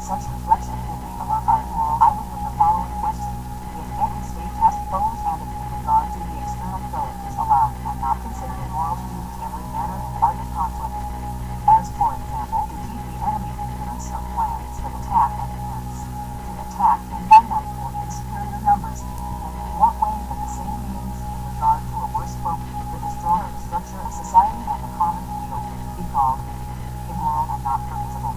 Such reflection would be of our moral. I would put the following question. If every state has pros and in regard to the external code is allowed and not considered immoral to use every manner of art of conflict, as for example, to keep the enemy in ignorance of plans of attack and defense, to attack in finite or in superior numbers, and in what way that the same means in regard to a worse foe, the destroyer of the structure of society and the common field, be called immoral and not permissible.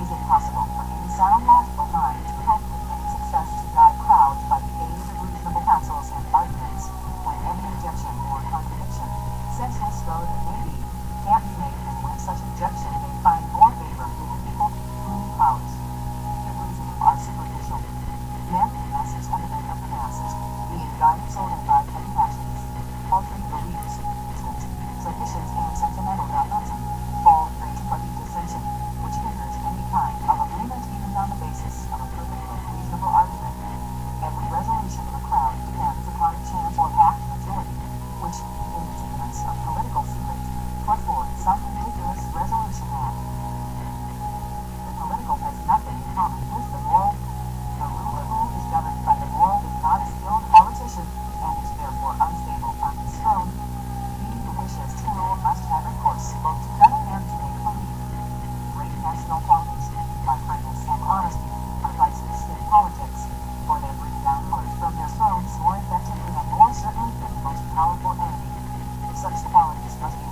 Is it possible for any sound logical mind to hope with any success to guide crowds by the aid of reasonable counsels and arguments, when any objection or contradiction, senseless though it may be, can be made, and when such objection may find more favor with the people whom powers of reasoning are superficial? Men and masses and the men of the masses, being guided solely by petty passions, paltry beliefs, traditions, and sentimental dogmatism, fall prey to petty dissension, which hinders any kind of agreement even on the basis of a perfectly reasonable argument. Every resolution of a crowd depends upon a chance or packed majority, which, in its ignorance of political secrets, put forth some ridiculous resolution that the political has nothing in common with the moral. The ruler who is governed by the moral is not a skilled politician, and is therefore unstable on his throne. He who wishes to rule must have recourse both to cunning and to make believe. Great national qualities, like kindness and honesty, are vices in politics, for they bring down lords from their thrones more effectively and more certainly than the most powerful enemy. Such qualities must be